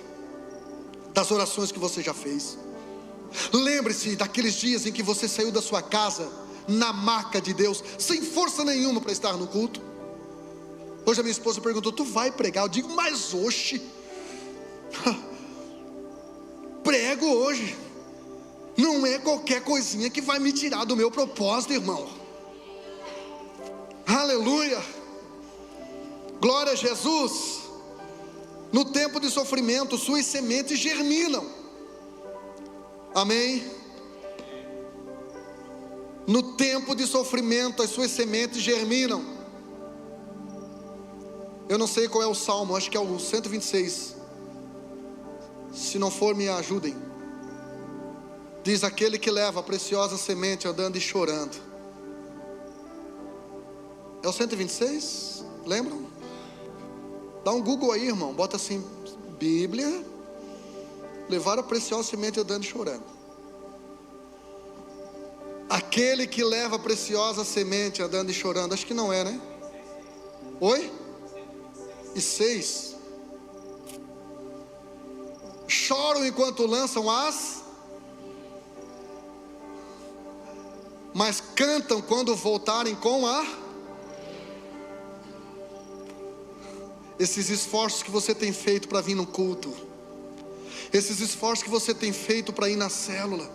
das orações que você já fez. Lembre-se daqueles dias em que você saiu da sua casa na maca de Deus, sem força nenhuma para estar no culto. Hoje a minha esposa perguntou: tu vai pregar? Eu digo: mas hoje prego hoje. Não é qualquer coisinha que vai me tirar do meu propósito, irmão. Aleluia, glória a Jesus. No tempo de sofrimento, suas sementes germinam. Amém? No tempo de sofrimento, as suas sementes germinam. Eu não sei qual é o salmo, acho que é o 126. Se não for, me ajudem. Diz: aquele que leva a preciosa semente andando e chorando. É o 126? Lembram? Dá um Google aí, irmão, bota assim: Bíblia, levar a preciosa semente andando e chorando. Aquele que leva a preciosa semente andando e chorando. Acho que não é, né? Oi? E 6. Choram enquanto lançam as, mas cantam quando voltarem com a. Esses esforços que você tem feito para vir no culto, esses esforços que você tem feito para ir na célula,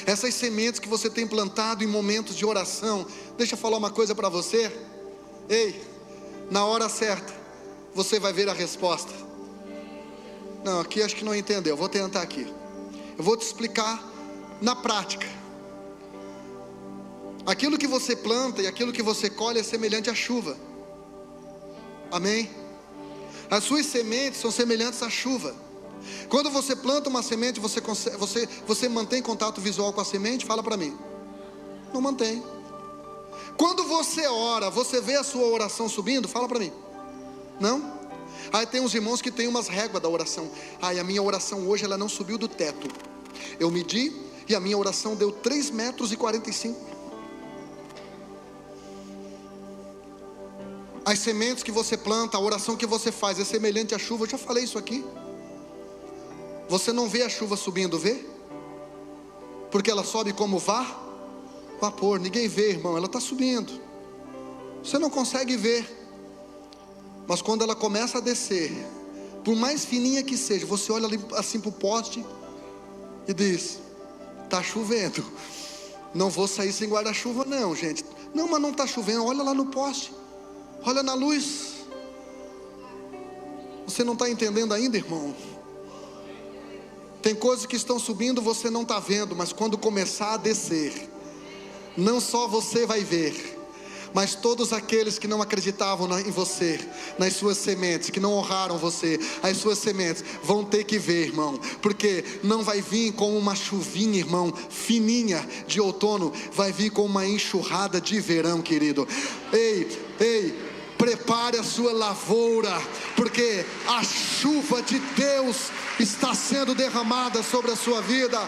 essas sementes que você tem plantado em momentos de oração, deixa eu falar uma coisa para você. Ei, na hora certa você vai ver a resposta. Não, aqui acho que não entendeu, vou tentar aqui. Eu vou te explicar na prática. Aquilo que você planta e aquilo que você colhe é semelhante à chuva. Amém? As suas sementes são semelhantes à chuva. Quando você planta uma semente, você mantém contato visual com a semente? Fala para mim. Não mantém. Quando você ora, você vê a sua oração subindo? Fala para mim. Não? Aí tem uns irmãos que tem umas réguas da oração. A minha oração hoje ela não subiu do teto. Eu medi e a minha oração deu 3,45 metros. As sementes que você planta, a oração que você faz é semelhante à chuva. Eu já falei isso aqui. Você não vê a chuva subindo, vê? Porque ela sobe como vapor. Ninguém vê, irmão, ela está subindo. Você não consegue ver. Mas quando ela começa a descer, por mais fininha que seja, você olha ali assim para o poste e diz: está chovendo. Não vou sair sem guarda-chuva não, gente. Não, mas não está chovendo. Olha lá no poste. Olha na luz. Você não está entendendo ainda, irmão? Tem coisas que estão subindo, você não está vendo, mas quando começar a descer, não só você vai ver, mas todos aqueles que não acreditavam em você, nas suas sementes, que não honraram você, as suas sementes, vão ter que ver, irmão, porque não vai vir com uma chuvinha, irmão, fininha de outono, vai vir com uma enxurrada de verão, querido. Ei, prepare a sua lavoura, porque a chuva de Deus está sendo derramada sobre a sua vida.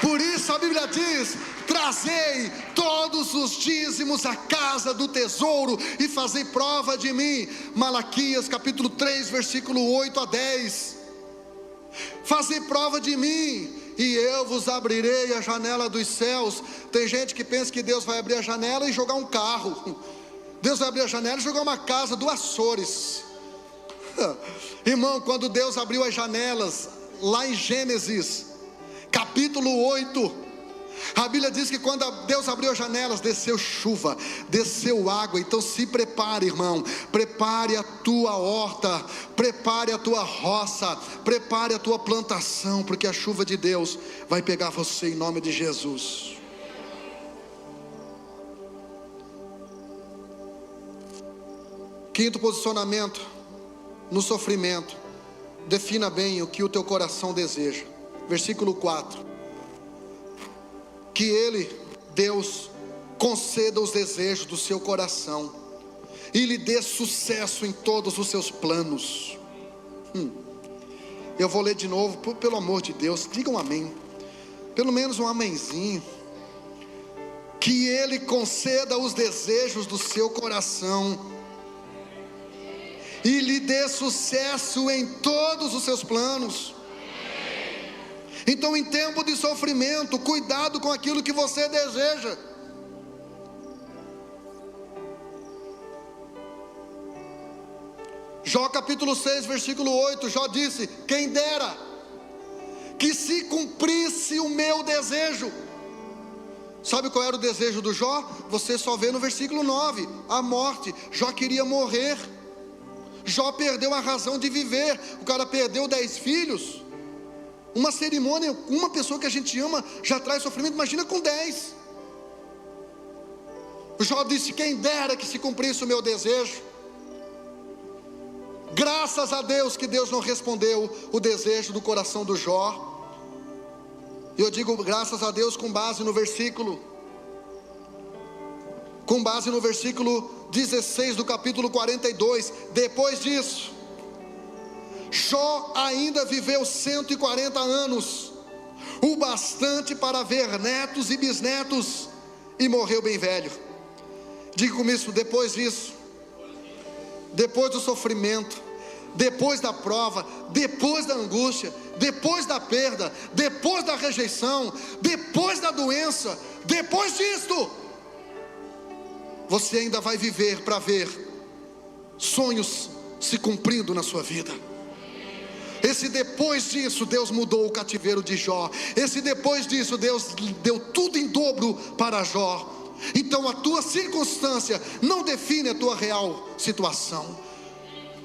Por isso a Bíblia diz: trazei todos os dízimos à casa do tesouro e fazei prova de mim. Malaquias capítulo 3 versículo 8 a 10. Fazei prova de mim e eu vos abrirei a janela dos céus. Tem gente que pensa que Deus vai abrir a janela e jogar um carro. Deus vai abrir a janela e jogar uma casa do Açores. Irmão, quando Deus abriu as janelas lá em Gênesis capítulo 8, A Bíblia diz que quando Deus abriu as janelas, desceu chuva, desceu água. Então se prepare, irmão, prepare a tua horta, prepare a tua roça, prepare a tua plantação, porque a chuva de Deus vai pegar você em nome de Jesus. Quinto posicionamento, no sofrimento, defina bem o que o teu coração deseja. Versículo 4: que Ele, Deus, conceda os desejos do seu coração e lhe dê sucesso em todos os seus planos. Eu vou ler de novo, pelo amor de Deus, diga um amém, pelo menos um amenzinho. Que Ele conceda os desejos do seu coração e lhe dê sucesso em todos os seus planos. Então, em tempo de sofrimento, cuidado com aquilo que você deseja. Jó capítulo 6, versículo 8, Jó disse: quem dera que se cumprisse o meu desejo. Sabe qual era o desejo do Jó? Você só vê no versículo 9, a morte. Jó queria morrer. Jó perdeu a razão de viver. O cara perdeu 10 filhos. Uma cerimônia, uma pessoa que a gente ama já traz sofrimento, imagina com 10. Jó disse: quem dera que se cumprisse o meu desejo. Graças a Deus que Deus não respondeu o desejo do coração do Jó. Eu digo graças a Deus com base no versículo 16 do capítulo 42. Depois disso, Jó ainda viveu 140 anos, o bastante para ver netos e bisnetos, e morreu bem velho. Diga comigo isso: depois disso, depois do sofrimento, depois da prova, depois da angústia, depois da perda, depois da rejeição, depois da doença, depois disto, você ainda vai viver para ver sonhos se cumprindo na sua vida. Esse depois disso, Deus mudou o cativeiro de Jó. Esse depois disso, Deus deu tudo em dobro para Jó. Então a tua circunstância não define a tua real situação.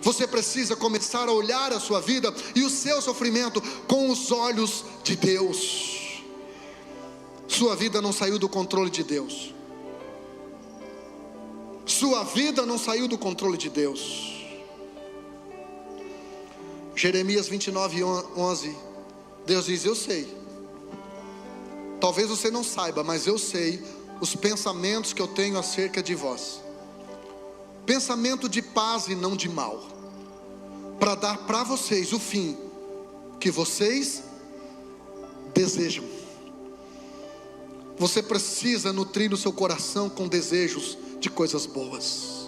Você precisa começar a olhar a sua vida e o seu sofrimento com os olhos de Deus. Sua vida não saiu do controle de Deus. Sua vida não saiu do controle de Deus. Jeremias 29:11, Deus diz: eu sei, talvez você não saiba, mas eu sei os pensamentos que eu tenho acerca de vós, pensamento de paz e não de mal, para dar para vocês o fim que vocês desejam. Você precisa nutrir o seu coração com desejos de coisas boas.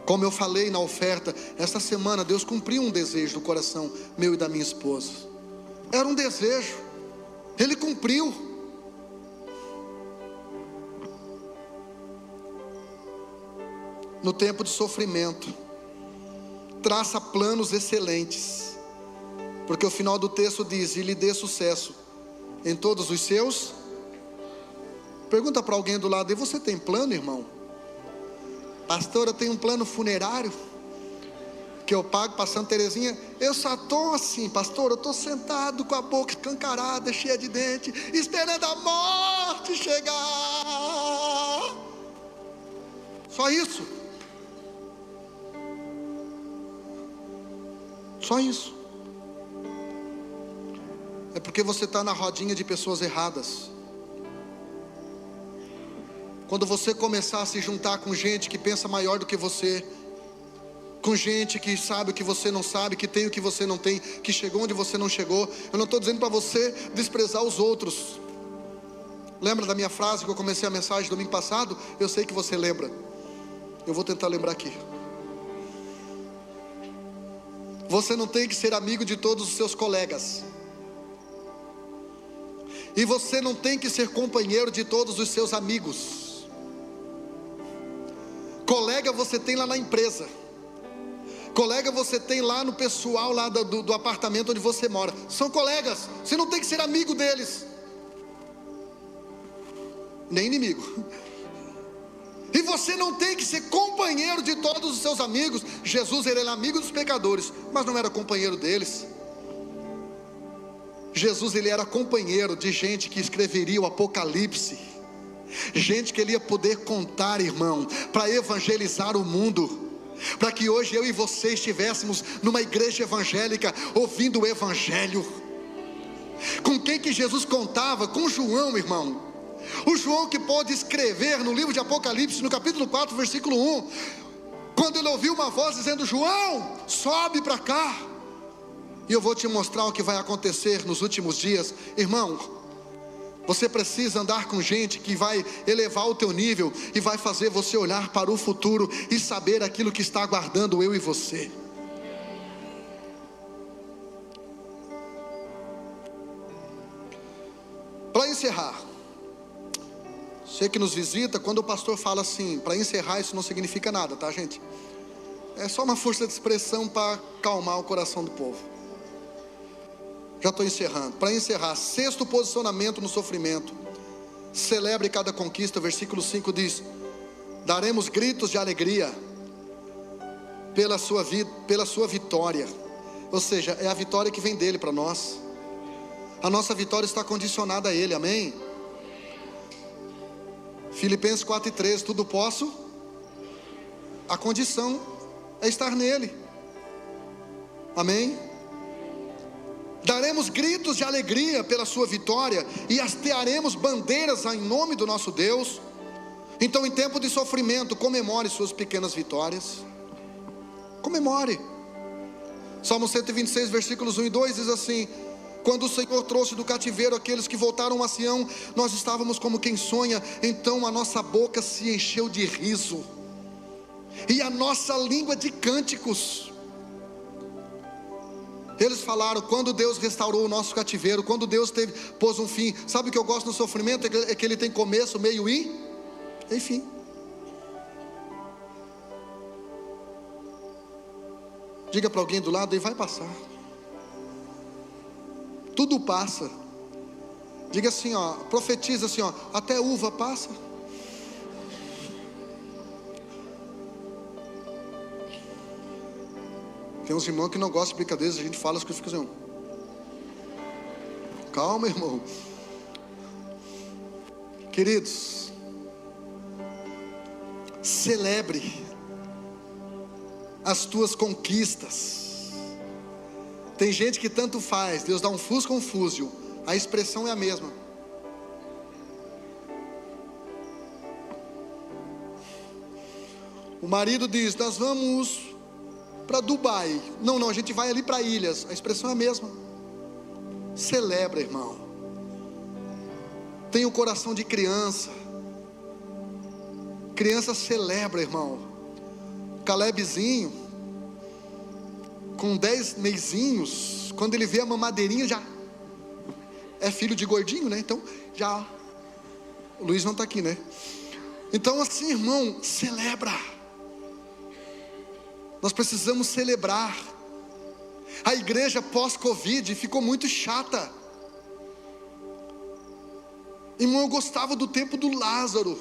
Como eu falei na oferta, esta semana Deus cumpriu um desejo do coração meu e da minha esposa. Era um desejo, Ele cumpriu. No tempo de sofrimento, traça planos excelentes, porque o final do texto diz: e lhe dê sucesso em todos os seus. Pergunta para alguém do lado: e você tem plano, irmão? Pastor, eu tenho um plano funerário que eu pago para Santa Terezinha. Eu só estou assim, pastor, eu estou sentado com a boca escancarada, cheia de dente, esperando a morte chegar. Só isso. Só isso. É porque você está na rodinha de pessoas erradas. Quando você começar a se juntar com gente que pensa maior do que você, com gente que sabe o que você não sabe, que tem o que você não tem, que chegou onde você não chegou. Eu não estou dizendo para você desprezar os outros. Lembra da minha frase que eu comecei a mensagem domingo passado? Eu sei que você lembra. Eu vou tentar lembrar aqui. Você não tem que ser amigo de todos os seus colegas. E você não tem que ser companheiro de todos os seus amigos. Colega você tem lá na empresa. Colega você tem lá no pessoal lá do apartamento onde você mora. São colegas, você não tem que ser amigo deles. nem inimigo. E você não tem que ser companheiro de todos os seus amigos. Jesus, ele era amigo dos pecadores, mas não era companheiro deles. Jesus, ele era companheiro de gente que escreveria o Apocalipse, gente que ele ia poder contar, irmão, para evangelizar o mundo, para que hoje eu e você estivéssemos numa igreja evangélica, ouvindo o evangelho. Com quem que Jesus contava? Com João, irmão. O João que pôde escrever no livro de Apocalipse, no capítulo 4, versículo 1, quando ele ouviu uma voz dizendo: João, sobe para cá, e eu vou te mostrar o que vai acontecer nos últimos dias. Irmão, você precisa andar com gente que vai elevar o teu nível, e vai fazer você olhar para o futuro, e saber aquilo que está aguardando eu e você. Para encerrar, você que nos visita, quando o pastor fala assim, para encerrar, isso não significa nada, tá, gente? É só uma força de expressão para acalmar o coração do povo. Já estou encerrando. Para encerrar, sexto posicionamento no sofrimento: celebre cada conquista. Versículo 5 diz: daremos gritos de alegria pela sua vitória. Ou seja, é a vitória que vem dele para nós. A nossa vitória está condicionada a ele, amém? Filipenses 4:13, tudo posso. A condição é estar nele, amém? Daremos gritos de alegria pela sua vitória, e hastearemos bandeiras em nome do nosso Deus. Então, em tempo de sofrimento, comemore suas pequenas vitórias. Comemore. Salmo 126, versículos 1 e 2 diz assim: quando o Senhor trouxe do cativeiro aqueles que voltaram a Sião, nós estávamos como quem sonha. Então a nossa boca se encheu de riso, e a nossa língua de cânticos. Eles falaram, quando Deus restaurou o nosso cativeiro, quando Deus pôs um fim. Sabe o que eu gosto no sofrimento? É que ele tem começo, meio e fim. Diga para alguém do lado: e vai passar. Tudo passa. Diga assim, ó, profetiza assim, ó: até uva passa. Tem uns irmãos que não gostam de brincadeiras, a gente fala as coisas e fica assim: calma, irmão. Queridos, celebre as tuas conquistas. Tem gente que tanto faz, Deus dá um fusca ou um fúzio, a expressão é a mesma. O marido diz: nós vamos para Dubai. Não, a gente vai ali para ilhas. A expressão é a mesma. Celebra, irmão. Tem o coração de criança. Criança celebra, irmão. Calebzinho, com 10 mesinhos, quando ele vê a mamadeirinha, já é filho de gordinho, né? Então já, o Luiz não está aqui, né? Então assim, irmão, celebra. Nós precisamos celebrar. A igreja pós-Covid ficou muito chata. Irmão, eu gostava do tempo do Lázaro.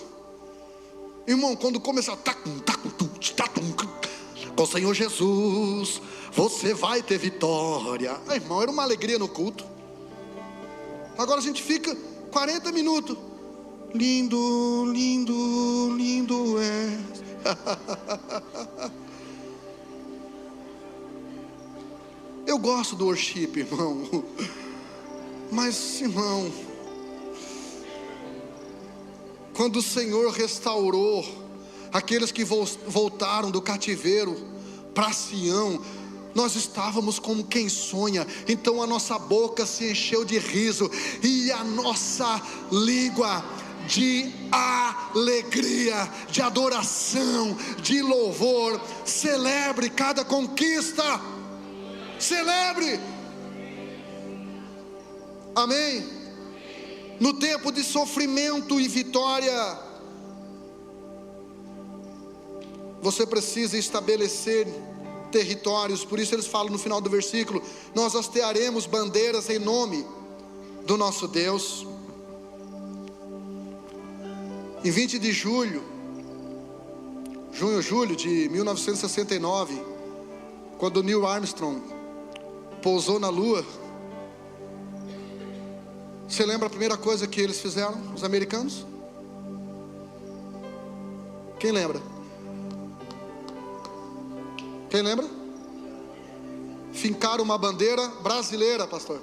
Irmão, quando começava com o Senhor Jesus, você vai ter vitória. Irmão, era uma alegria no culto. Agora a gente fica 40 minutos. Lindo, lindo, lindo é. Eu gosto do worship, irmão. Mas, irmão, quando o Senhor restaurou aqueles que voltaram do cativeiro para Sião, nós estávamos como quem sonha. Então a nossa boca se encheu de riso, e a nossa língua de alegria, de adoração, de louvor. Celebre cada conquista. Celebre. Amém. No tempo de sofrimento e vitória, você precisa estabelecer territórios. Por isso eles falam no final do versículo: nós hastearemos bandeiras em nome do nosso Deus. Em 20 de julho de 1969, quando Neil Armstrong pousou na Lua, você lembra a primeira coisa que eles fizeram, os americanos? Quem lembra? Quem lembra? Fincaram uma bandeira brasileira, pastor.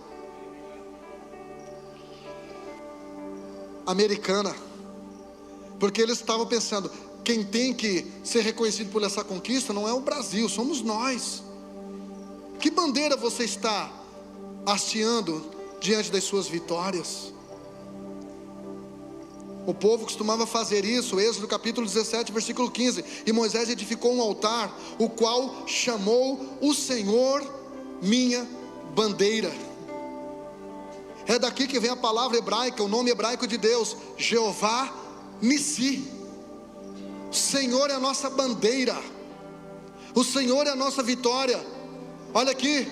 Americana. Porque eles estavam pensando, quem tem que ser reconhecido por essa conquista não é o Brasil, somos nós. Que bandeira você está hasteando diante das suas vitórias? O povo costumava fazer isso. Êxodo capítulo 17, versículo 15. E Moisés edificou um altar, o qual chamou o Senhor minha bandeira. É daqui que vem a palavra hebraica, o nome hebraico de Deus, Jeová Nissi. O Senhor é a nossa bandeira, o Senhor é a nossa vitória. Olha aqui,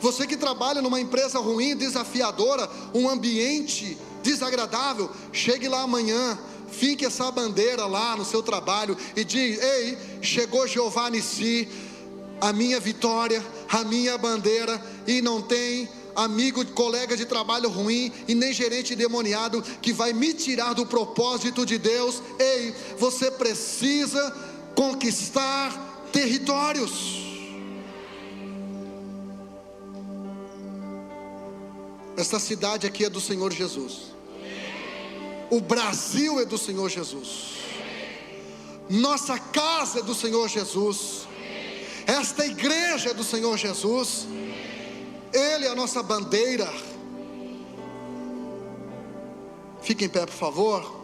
você que trabalha numa empresa ruim, desafiadora, um ambiente desagradável, chegue lá amanhã, fique essa bandeira lá no seu trabalho e diz: ei, chegou Jeová Nissi, a minha vitória, a minha bandeira. E não tem amigo, colega de trabalho ruim e nem gerente endemoniado que vai me tirar do propósito de Deus. Ei, você precisa conquistar territórios. Esta cidade aqui é do Senhor Jesus. O Brasil é do Senhor Jesus. Nossa casa é do Senhor Jesus. Esta igreja é do Senhor Jesus. Ele é a nossa bandeira. Fique em pé, por favor.